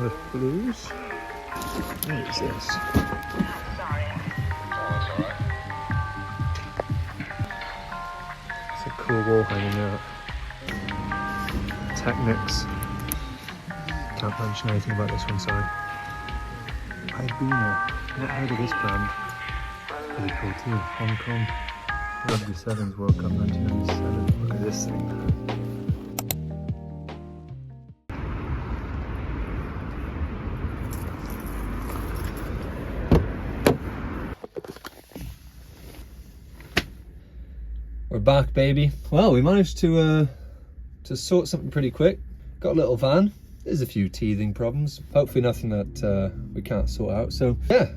with blues. What is this? It's a cool wall hanging out. Technics. Can't mention anything about this one, sorry. Ibuna. Not heard of this brand. Pretty cool too. Hong Kong. Rugby Sevens World Cup 1997. Look at this thing. We're back, baby. Well, we managed to sort something pretty quick. Got a little van. There's a few teething problems. Hopefully nothing that we can't sort out. So yeah,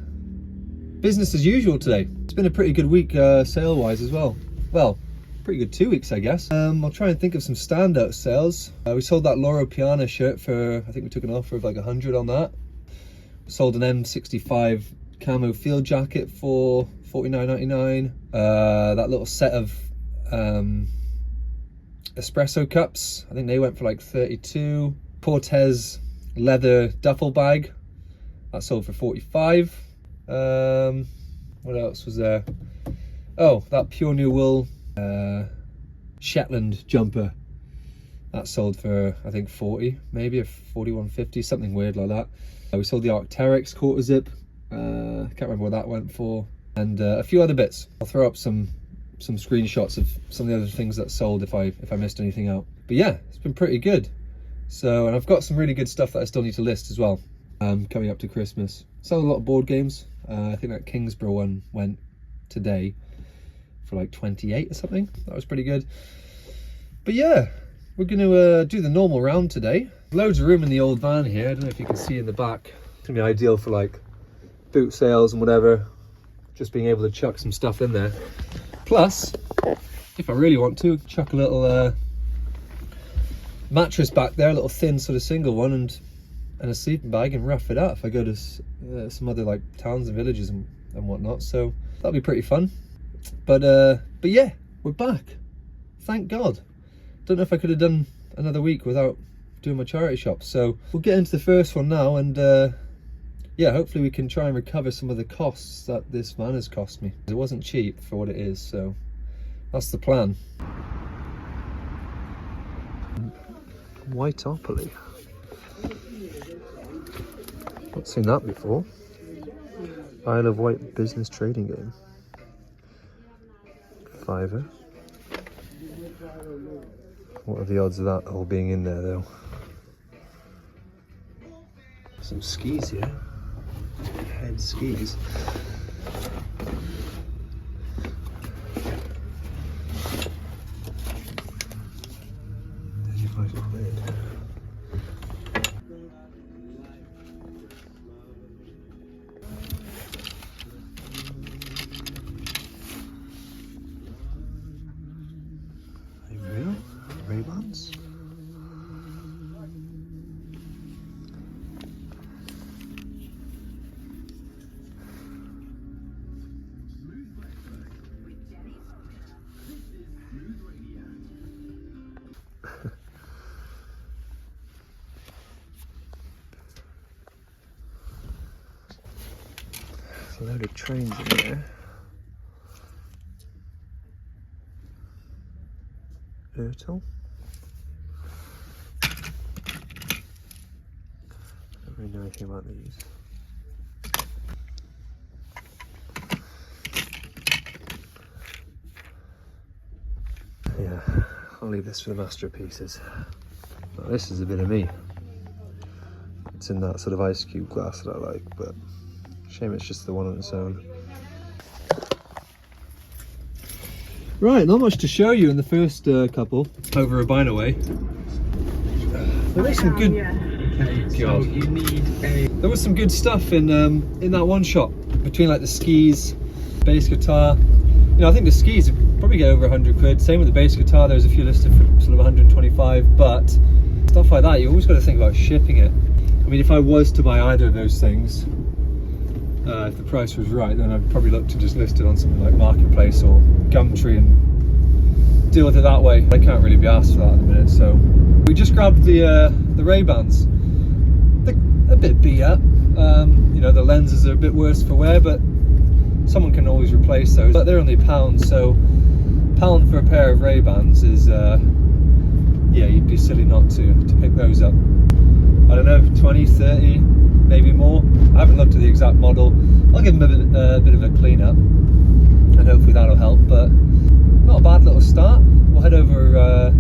business as usual today. It's been a pretty good week sale-wise as well. Well, pretty good 2 weeks, I guess. I'll try and think of some standout sales. We sold that Loro Piana shirt for, I think we took an offer of like 100 on that. We sold an M65 camo field jacket for $49.99. That little set of espresso cups, I think they went for like 32. Cortez leather duffel bag, that sold for 45. What else was there? Oh, that pure new wool Shetland jumper, that sold for I think 40, maybe a 41.50, something weird like that. We sold the Arc'teryx quarter zip, can't remember what that went for, and a few other bits. I'll throw up some screenshots of some of the other things that sold if I missed anything out. But yeah, it's been pretty good. So, and I've got some really good stuff that I still need to list as well, coming up to Christmas. Sold a lot of board games. I think that Kingsborough one went today for like 28 or something. That was pretty good. But yeah, we're going to do the normal round today. Loads of room in the old van here. I don't know if you can see in the back. It's going to be ideal for like boot sales and whatever. Just being able to chuck some stuff in there. Plus, if I really want to, chuck a little mattress back there, a little thin sort of single one, and a sleeping bag, and rough it up if I go to some other like towns and villages and whatnot. So that'll be pretty fun. But yeah, we're back. Thank God. Don't know if I could have done another week without doing my charity shop. So we'll get into the first one now, and yeah, hopefully we can try and recover some of the costs that this van has cost me. It wasn't cheap for what it is, so that's the plan. Whiteopoly. Not seen that before. Isle of Wight business trading game. £5. What are the odds of that all being in there though? Some skis here. Head skis. £35. Real Ray-Bans. A load of trains in there. Turtle. Don't really know anything about these. Yeah, I'll leave this for the masterpieces. Now, this is a bit of me. It's in that sort of ice cube glass that I like, but shame it's just the one on its own. Right, not much to show you in the first couple over a Bino way. There was some good. God. You need a. There was some good stuff in that one shop between like the skis, bass guitar. You know, I think the skis would probably get over 100 quid. Same with the bass guitar. There's a few listed for sort of 125, but stuff like that, you always got to think about shipping it. I mean, if I was to buy either of those things, if the price was right, then I'd probably look to just list it on something like Marketplace or Gumtree and deal with it that way. I can't really be asked for that at the minute, so we just grabbed the Ray-Bans. a bit beat up. You know, the lenses are a bit worse for wear, but someone can always replace those. But they're only £1, so £1 for a pair of Ray-Bans is, yeah, you'd be silly not to pick those up. I don't know, 20, 30, maybe more. I haven't looked at the exact model. I'll give them a bit of a clean up, and hopefully that'll help, but not a bad little start. We'll head over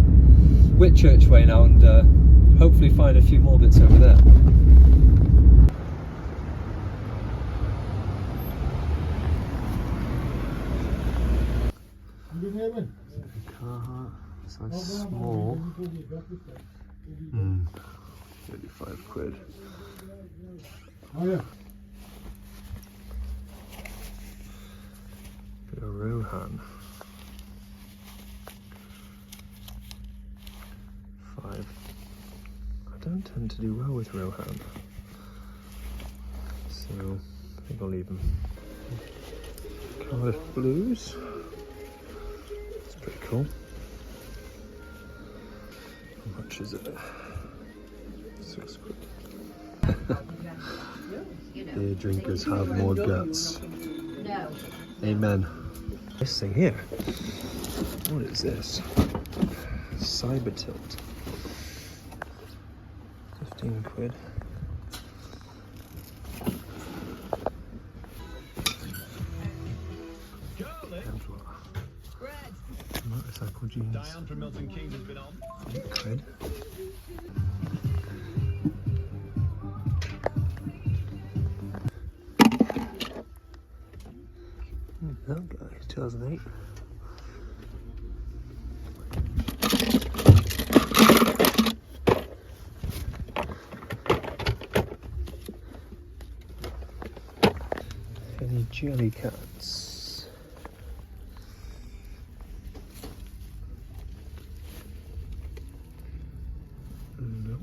Whitchurch way now and hopefully find a few more bits over there. Carhartt, size small. 35 quid. Oh yeah. Bit of Rohan. 5. I don't tend to do well with Rohan, so I think I'll leave them. Cardiff Blues. It's pretty cool. How much is it? 6 quid. Beer drinkers have more guts. Amen. This thing here. What is this? Cyber Tilt. 15 quid. Motorcycle jeans. Diane from Milton Keynes has been on. 8 quid. That guy, 2008. Any jelly cats? No.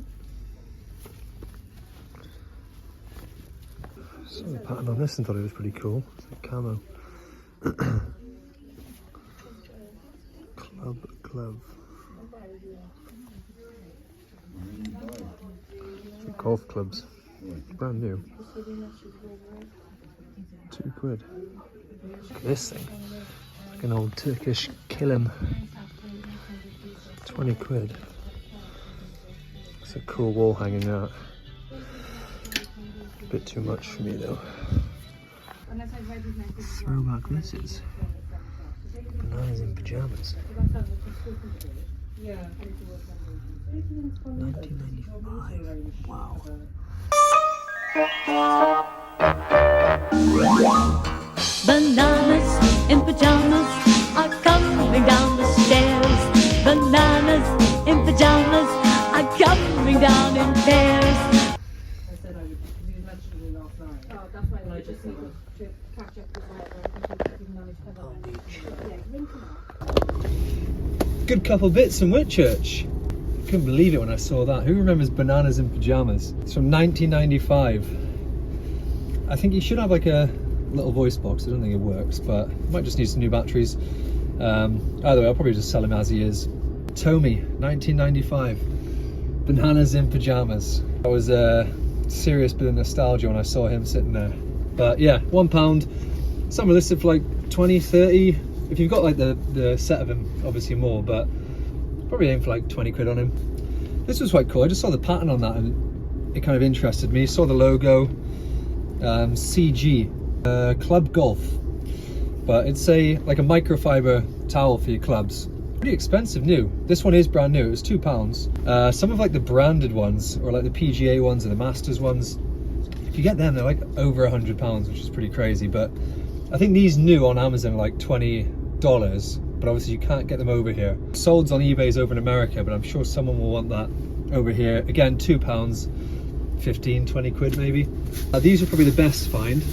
Saw the pattern on this and thought it was pretty cool. It's like camo. Club glove. Golf clubs. Brand new. 2 quid. Look at this thing. Like an old Turkish kilim. 20 quid. It's a cool wall hanging out. A bit too much for me though. Throwback misses. Bananas in pajamas. 1995. Wow. Bananas in pajamas are coming down the stairs. Bananas in pajamas are coming down in pairs. I said I would, because you mentioned it last night. Oh, that's why I just need to catch up with Good couple bits from Whitchurch. Couldn't believe it when I saw that. Who remembers Bananas in Pajamas? It's from 1995. I think you should have like a little voice box. I don't think it works, but might just need some new batteries. Either way, I'll probably just sell him as he is. Tommy, 1995. Bananas in Pajamas. That was a serious bit of nostalgia when I saw him sitting there. But yeah, £1. Some are listed for like 20, 30. If you've got like the set of them, obviously more, but probably aim for like 20 quid on him. This was quite cool. I just saw the pattern on that and it kind of interested me. Saw the logo, CG, Club Golf, but it's like a microfiber towel for your clubs. Pretty expensive new. This one is brand new. It was £2. Some of like the branded ones, or like the PGA ones or the Masters ones, if you get them, they're like over £100, which is pretty crazy. But I think these new on Amazon are like $20, but obviously you can't get them over here. Sold on eBay's over in America, but I'm sure someone will want that over here. Again, £2, 15, 20 quid maybe. These are probably the best find.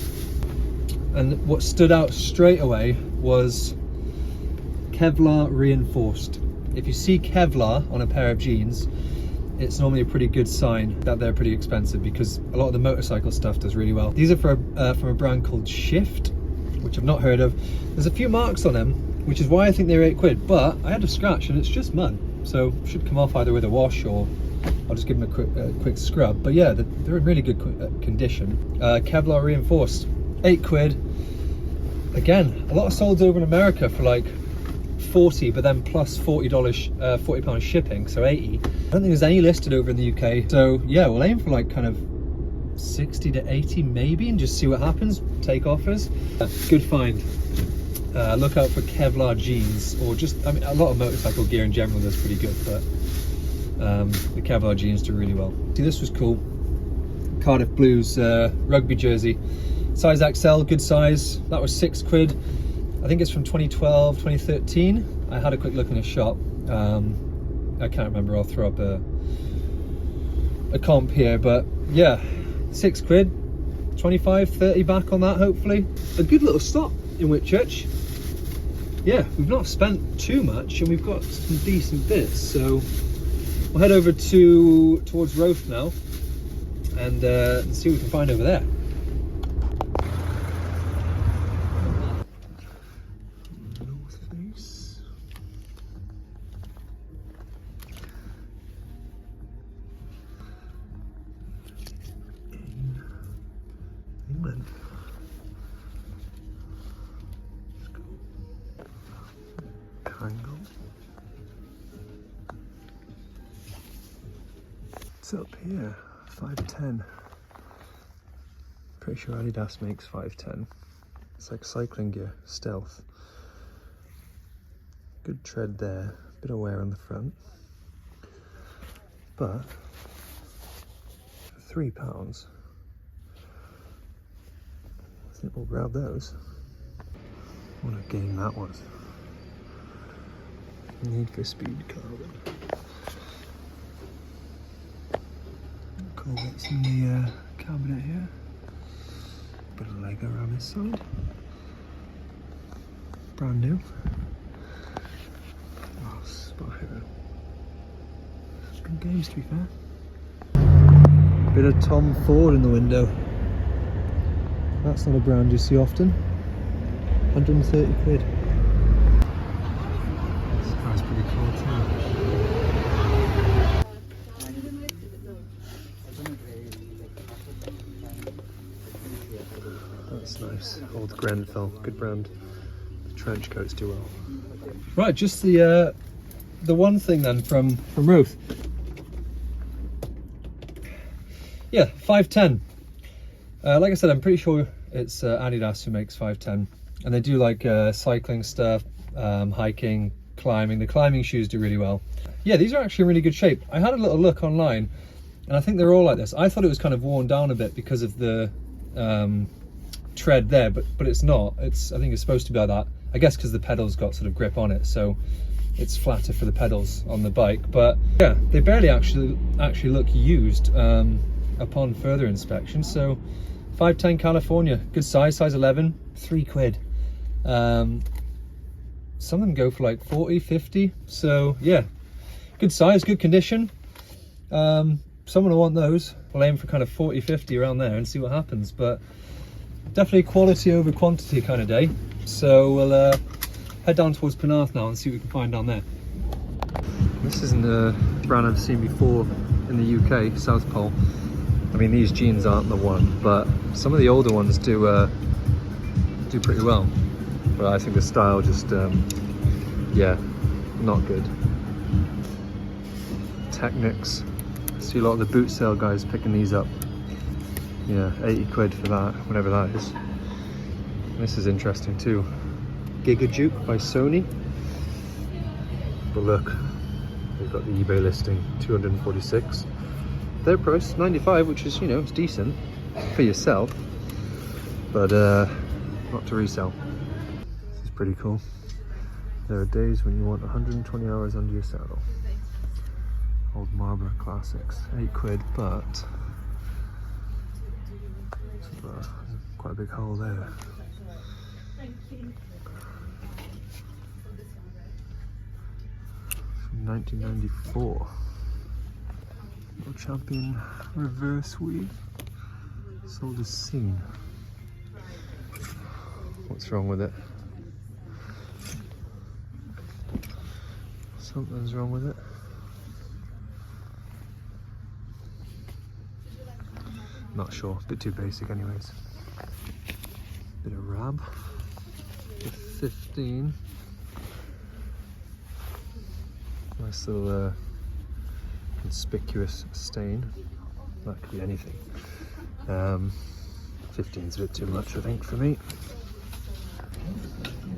And what stood out straight away was Kevlar reinforced. If you see Kevlar on a pair of jeans, it's normally a pretty good sign that they're pretty expensive, because a lot of the motorcycle stuff does really well. These are from a brand called Shift, which I've not heard of. There's a few marks on them, which is why I think they're 8 quid, but I had a scratch and it's just mud, so it should come off either with a wash or I'll just give them a quick scrub. But yeah, they're in really good condition. Kevlar reinforced, £8. Again, a lot of sold over in America for like 40, but then plus £40 shipping, so 80. I don't think there's any listed over in the UK. So yeah, we'll aim for like kind of 60 to 80 maybe, and just see what happens. Take offers. Good find. Look out for Kevlar jeans, or just, I mean, a lot of motorcycle gear in general does pretty good, but the Kevlar jeans do really well. See, this was cool. Cardiff Blues rugby jersey, size XL, good size. That was £6. I think it's from 2012, 2013. I had a quick look in a shop. I can't remember. I'll throw up a comp here, but yeah, £6, 25, 30 back on that. Hopefully, a good little stop in Whitchurch. Yeah, we've not spent too much, and we've got some decent bits. So we'll head over towards Roath now, and see what we can find over there. North Face. England. Triangle. It's up here, 510. Pretty sure Adidas makes 510. It's like cycling gear, stealth. Good tread there, bit of wear on the front. But for £3, I think we'll grab those. What a game that was. Need for Speed carbon. Cool bits in the cabinet here. Bit of Lego around this side. Brand new. Oh, Spyro. Good games, to be fair. Bit of Tom Ford in the window. That's not a brand you see often. £130. This car's pretty cool too. That's nice. Old Grenfell, good brand. The trench coats do well. Right, just the one thing then from Roath. Yeah, 510. Like I said, I'm pretty sure it's Adidas who makes 510, and they do like cycling stuff, hiking, climbing. The climbing shoes do really well. Yeah, these are actually in really good shape. I had a little look online, and I think they're all like this. I thought it was kind of worn down a bit because of the tread there, but it's not. I think it's supposed to be like that. I guess because the pedals got sort of grip on it, so it's flatter for the pedals on the bike. But yeah, they barely actually look used upon further inspection. So 510 California, good size 11, £3. Some of them go for like 40, 50. So yeah, good size, good condition. Someone will want those. We'll aim for kind of 40, 50 around there and see what happens. But definitely quality over quantity kind of day. So we'll head down towards Penarth now and see what we can find down there. This isn't a brand I've seen before in the UK, South Pole. I mean, these jeans aren't the one, but some of the older ones do pretty well. But I think the style just, yeah, not good. Technics. See a lot of the boot sale guys picking these up. Yeah, £80 for that, whatever that is. This is interesting too. Gigajuke by Sony. But look, they've got the eBay listing, 246. Their price, 95, which is, you know, it's decent for yourself, but not to resell. This is pretty cool. There are days when you want 120 hours under your saddle. Old Marlboro classics, £8, but quite a big hole there. From 1994. World Champion reverse weave. Sold as seen. What's wrong with it? Something's wrong with it. Not sure, a bit too basic anyways. Bit of rab for 15. Nice little conspicuous stain. That could be anything. 15's a bit too much, I think, for me.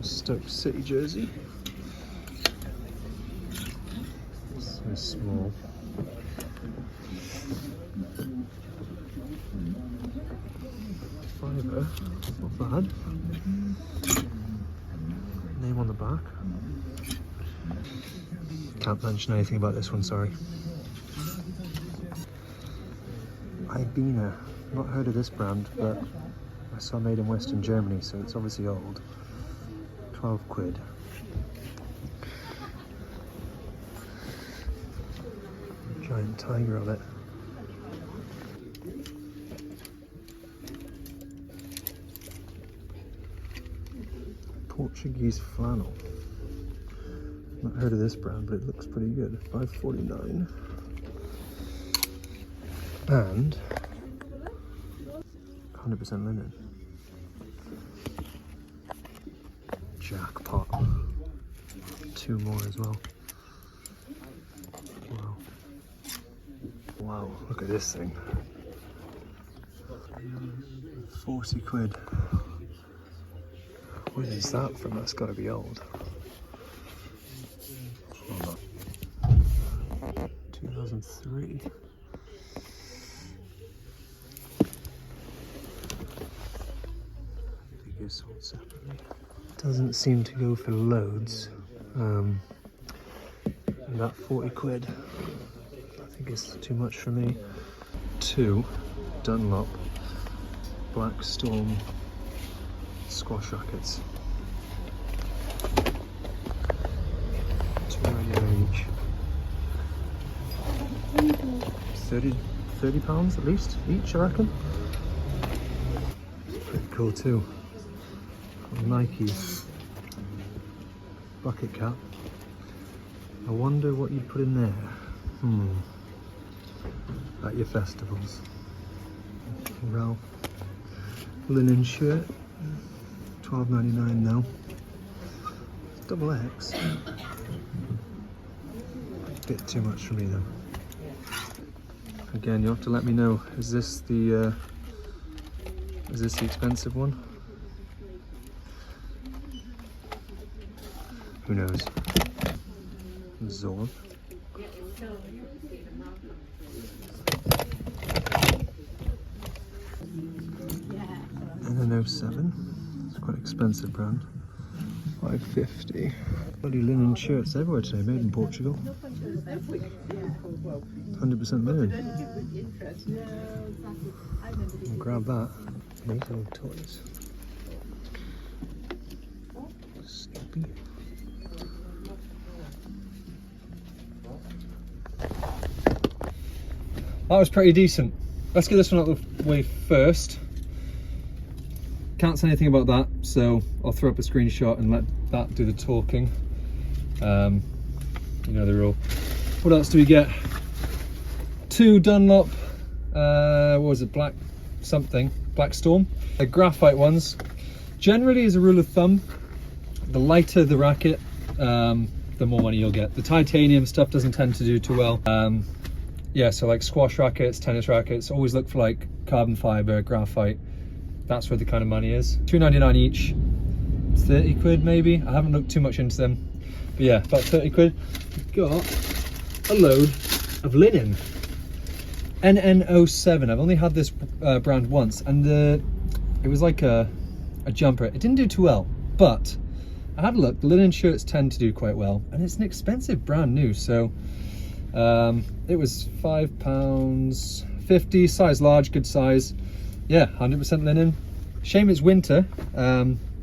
Stoke City jersey. So small. Fiver, not bad. Name on the back. Can't mention anything about this one, sorry. Ibina. Not heard of this brand, but I saw made in Western Germany, so it's obviously old. 12 quid. Giant tiger on it. Portuguese flannel. Not heard of this brand, but it looks pretty good. $5.49. And 100% linen. Jackpot. 2 more as well. Wow. Wow, look at this thing. 40 quid. When is that from? That's got to be old. Hold on. 2003. I think it's sold separately. Doesn't seem to go for loads. And that 40 quid. I think it's too much for me. 2 Dunlop Black Storm squash rackets. £2.99 each. 30 pounds at least each, I reckon. Pretty cool too. Nike bucket cap. I wonder what you'd put in there. At your festivals. Ralph linen shirt. $12.99 now. Double X. Bit too much for me though. Again, you have to let me know. Is this the expensive one? Who knows? Zorb. And an 07. It's quite an expensive brand. $5.50. Bloody linen shirts everywhere today, made in Portugal. 100% linen. I'll grab that. These little toys. Snoopy. That was pretty decent. Let's get this one out of the way first. Can't say anything about that, so I'll throw up a screenshot and let that do the talking. You know the rule. What else do we get? 2 Dunlop, what was it, Black Storm. The graphite ones. Generally, as a rule of thumb, the lighter the racket, the more money you'll get. The titanium stuff doesn't tend to do too well. Yeah, so like squash rackets, tennis rackets, always look for like carbon fiber, graphite. That's where the kind of money is. $2.99 each, 30 quid maybe. I haven't looked too much into them, but yeah, about 30 quid. We've got a load of linen. NN07. I've only had this brand once, and it was like a jumper. It didn't do too well, but I had a look. The linen shirts tend to do quite well, and it's an expensive brand new, so it was £5.50, size large, good size. Yeah, 100% linen. Shame it's winter.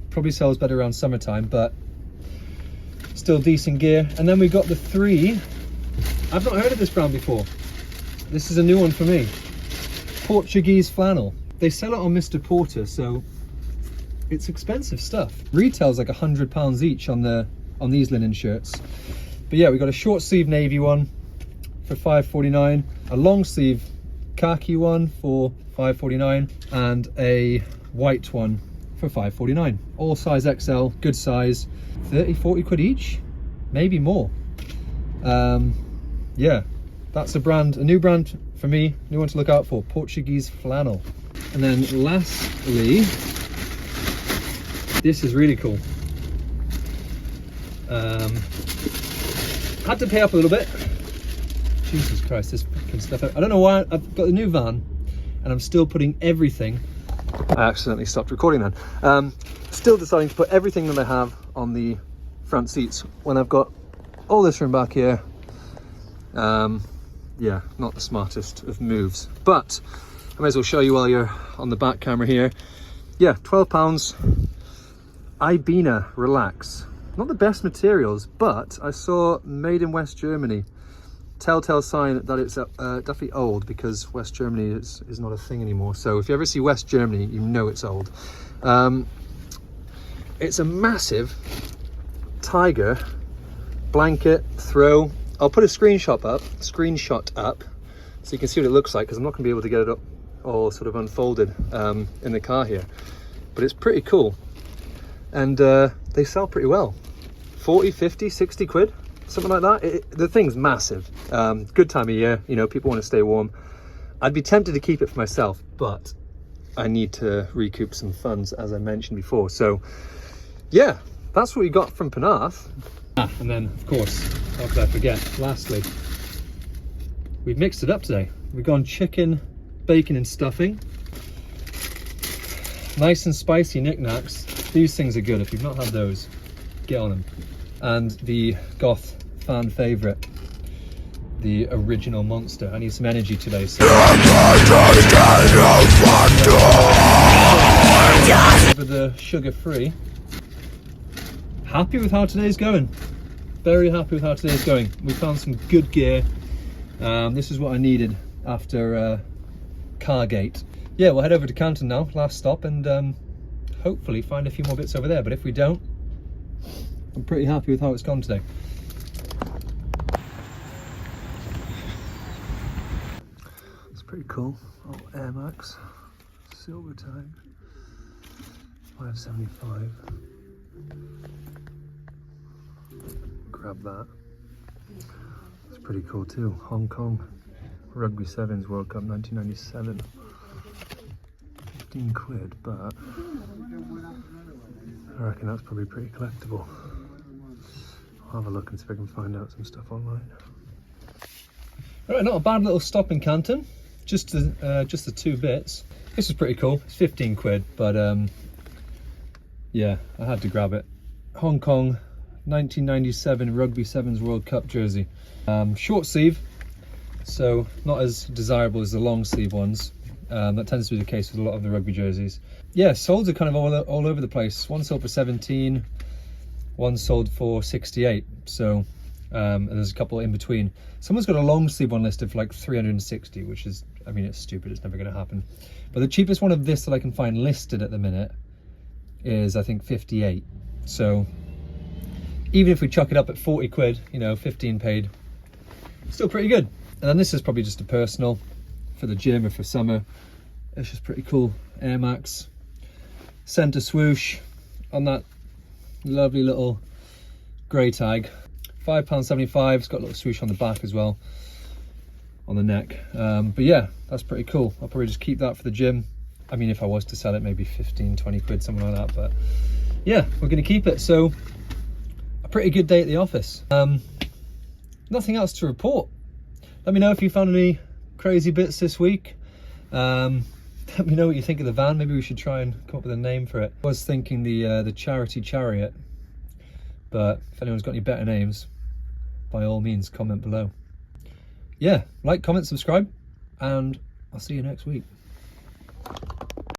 Probably sells better around summertime, but still decent gear. And then we got the 3. I've not heard of this brand before. This is a new one for me. Portuguese flannel. They sell it on Mr. Porter, so it's expensive stuff. Retails like £100 each on these linen shirts. But yeah, we got a short sleeve navy one for $5.49, a long sleeve khaki one for £5.49 and a white one for £5.49. All size XL, good size, 30-40 quid each, maybe more. Yeah, that's a new brand for me, new one to look out for, Portuguese flannel. And then lastly, this is really cool. Had to pay up a little bit. Jesus Christ, this fucking stuff. I don't know why. I've got the new van and I'm still putting everything. I accidentally stopped recording then. Still deciding to put everything that I have on the front seats when I've got all this room back here. Yeah, not the smartest of moves, but I may as well show you while you're on the back camera here. Yeah, £12. Ibina Relax. Not the best materials, but I saw made in West Germany. Telltale sign that it's definitely old, because West Germany is not a thing anymore. So if you ever see West Germany, you know it's old. It's a massive tiger blanket throw. I'll put a screenshot up so you can see what it looks like, because I'm not going to be able to get it up all sort of unfolded in the car here. But it's pretty cool, and they sell pretty well. 40, 50, 60 quid, something like that. The thing's massive. Good time of year, you know, people want to stay warm. I'd be tempted to keep it for myself, but I need to recoup some funds, as I mentioned before. So yeah, that's what we got from Penarth. And then, of course, how could I forget, lastly, we've mixed it up today. We've gone chicken, bacon and stuffing. Nice and spicy knickknacks. These things are good. If you've not had those, get on them. And the goth fan favourite, the original Monster. I need some energy today, so over the sugar-free. Happy with how today's going. Very happy with how today's going. We found some good gear. This is what I needed after Cargate. Yeah, we'll head over to Canton now, last stop, and hopefully find a few more bits over there. But if we don't, I'm pretty happy with how it's gone today. It's pretty cool. Oh, Air Max, silver tag, 575. Grab that. It's pretty cool too. Hong Kong Rugby Sevens World Cup 1997. 15 quid, but I reckon that's probably pretty collectible. I'll have a look and see if I can find out some stuff online. Alright, not a bad little stop in Canton. Just the two bits. This is pretty cool. It's 15 quid, but yeah, I had to grab it. Hong Kong 1997 Rugby Sevens World Cup jersey. Short sleeve, so not as desirable as the long sleeve ones. That tends to be the case with a lot of the rugby jerseys. Yeah, solds are kind of all over the place. One sold for 17, one sold for 68. So and there's a couple in between. Someone's got a long sleeve one listed for like 360, which is, I mean, it's stupid. It's never going to happen. But the cheapest one of this that I can find listed at the minute is, I think, 58. So even if we chuck it up at 40 quid, you know, 15 paid, still pretty good. And then this is probably just a personal for the gym or for summer. It's just pretty cool. Air Max center swoosh on that lovely little grey tag. £5.75. It's got a little swoosh on the back as well, on the neck. But yeah, that's pretty cool. I'll probably just keep that for the gym. I mean, if I was to sell it, maybe 15, 20 quid, something like that. But yeah, we're going to keep it. So a pretty good day at the office. Nothing else to report. Let me know if you found any crazy bits this week. Let me know what you think of the van. Maybe we should try and come up with a name for it. I was thinking the Charity Chariot, but if anyone's got any better names, by all means comment below. Yeah, like, comment, subscribe, and I'll see you next week.